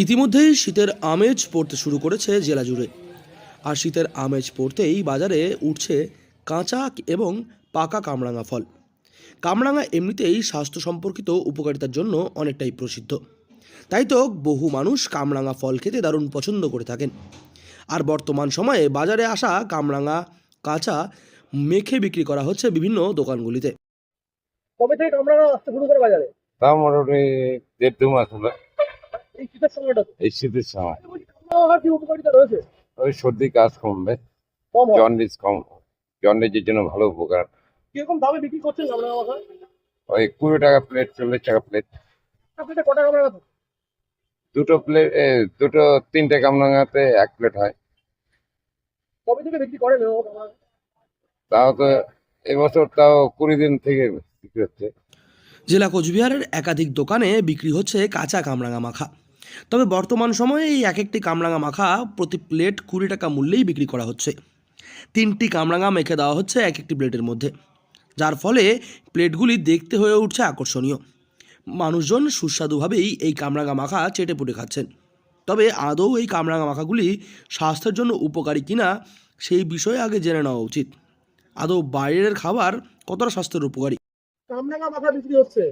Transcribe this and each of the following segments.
ইতিমধ্যেই শীতের আমেজ পড়তে শুরু করেছে জেলা জুড়ে। আর শীতের আমেজ পড়তেই বাজারে উঠছে কাঁচা এবং পাকা কামরাঙা ফল। কামরাঙা এমনিতেই স্বাস্থ্য সম্পর্কিত উপকারিতার জন্য অনেকটাই প্রসিদ্ধ। তাই তো বহু মানুষ কামরাঙা ফল খেতে দারুণ পছন্দ করে থাকেন। আর বর্তমান সময়ে বাজারে আসা কামরাঙা কাঁচা মেখে বিক্রি করা হচ্ছে বিভিন্ন দোকানগুলিতে। কবে থেকে কামরাঙা আসতে শুরু করে বাজারে? তা মোটামুটি ১.৫-২ মাস হলো। এই শীতের সময়টাতে এই শীতের সময় কামরাঙার কি উপকারিতা রয়েছে? ওই সর্দি কাশ কমবে, কম হয়? জন্ডিস কম, জন্ডিসের জন্য ভালো উপকার। কিরকম দামে বিক্রি করছেন কামরাঙা মাখা? ওই ২০ টাকা প্লেট, ৪০ টাকা প্লেট। আপনাদের কটা কামরাঙা থাকে? দুটো প্লেট, দুটো ৩টে কামরাঙাতে ১ প্লেট হয়। কবে থেকে বিক্রি করেন এরকম কামরাঙা? তাও তো এবছর তাও ২০ দিন থেকে বিক্রি হচ্ছে। জেলা কোচবিহারের একাধিক দোকানে বিক্রি হচ্ছে কাঁচা কামরাঙা মাখা। তবে বর্তমান সময়ে এই এক একটি কামরাঙা মাখা প্রতি প্লেট ২০ টাকা মূল্যেই বিক্রি করা হচ্ছে। ৩টি কামরাঙা মেখে দেওয়া হচ্ছে এক একটি প্লেটের মধ্যে, যার ফলে প্লেটগুলি দেখতে হয়ে উঠছে আকর্ষণীয়। মানুষজন সুস্বাদুভাবেই এই কামরাঙা মাখা চেটে পুটে খাচ্ছেন। তবে আদৌ এই কামরাঙা মাখাগুলি স্বাস্থ্যের জন্য উপকারী কিনা সেই বিষয়ে আগে জেনে নেওয়া উচিত। আদৌ বাইরের খাবার কতটা স্বাস্থ্যের উপকারী? কামরাঙা মাখা বিক্রি হচ্ছে,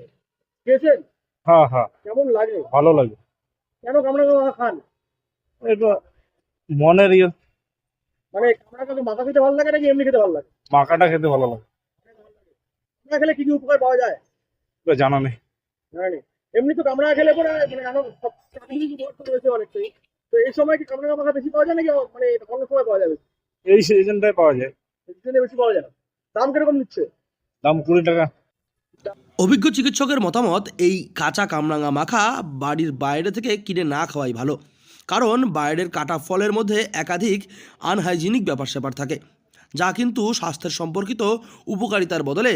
খেয়েছেন? হ্যাঁ হ্যাঁ, কেমন লাগে? ভালো লাগে। কেন কামরাঙা মাখা খান? এটা মনের ইয়ে, মানে কামরাঙাকে মাখা খেতে ভালো লাগে নাকি এমনি খেতে ভালো লাগে? মাখাটা খেতে ভালো লাগে। কামরাঙা খেলে কি কি উপকার পাওয়া যায়? এটা জানা নেই। জানি। এমনি তো কামরাঙা খেলে পরে মানে আরো প্রাকৃতিক উপকার তো রয়েছে অনেকটাই। তো এই সময় কি কামরাঙা মাখা বেশি পাওয়া যায় নাকি মানে অন্য সময় পাওয়া যাবে? এই সিজনটাই পাওয়া যায়। এই সিজনে বেশি পাওয়া যায় না। দাম কিরকম নিচ্ছে? দাম ২০ টাকা। অভিজ্ঞ চিকিৎসকের মতামত, এই কাঁচা কামরাঙা মাখা বাড়ির বাইরে থেকে কিনে না খাওয়াই ভালো। কারণ বাইরের কাটা ফলের মধ্যে একাধিক আনহাইজিনিক ব্যাপার স্যাপার থাকে, যা কিন্তু স্বাস্থ্যের সম্পর্কিত উপকারিতার বদলে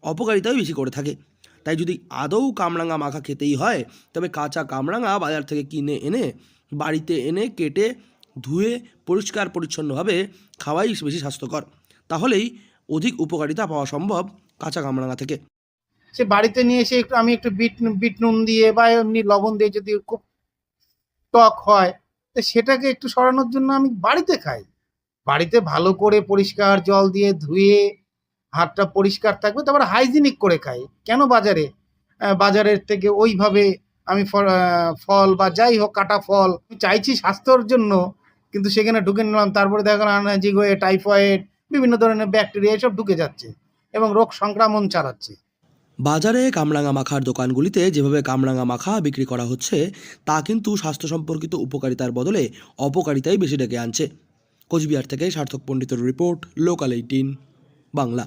অপকারিতাই বেশি করে থাকে। তাই যদি আদৌ কামরাঙা মাখা খেতেই হয়, তবে কাঁচা কামরাঙা বাজার থেকে কিনে এনে বাড়িতে এনে কেটে ধুয়ে পরিষ্কার পরিচ্ছন্নভাবে খাওয়াই বেশি স্বাস্থ্যকর। তাহলেই অধিক উপকারিতা পাওয়া সম্ভব কাঁচা কামরাঙা থেকে। সে বাড়িতে নিয়ে এসে একটু আমি একটু বিট নুন দিয়ে বা এমনি লবণ দিয়ে যদি খুব টক হয়, তো সেটাকে একটু সরানোর জন্য আমি বাড়িতে খাই। বাড়িতে ভালো করে পরিষ্কার জল দিয়ে ধুয়ে হাতটা পরিষ্কার থাকবে, তারপর হাইজিনিক করে খাই। কেন বাজারে বাজারের থেকে ওইভাবে আমি ফল বা যাই হোক কাটা ফল আমি চাইছি স্বাস্থ্যর জন্য, কিন্তু সেখানে ঢুকে নিলাম, তারপরে দেখা গেল আনহাইজিনিক হয়ে টাইফয়েড বিভিন্ন ধরনের ব্যাকটেরিয়া এসব ঢুকে যাচ্ছে এবং রোগ সংক্রমণ চালাচ্ছে। বাজারে কামরাঙা মাখার দোকানগুলিতে যেভাবে কামরাঙা মাখা বিক্রি করা হচ্ছে, তা কিন্তু স্বাস্থ্য সম্পর্কিত উপকারিতার বদলে অপকারিতাই বেশি ডেকে আনছে। কোচবিহার থেকে সার্থক পণ্ডিতের রিপোর্ট, লোকাল 18 বাংলা।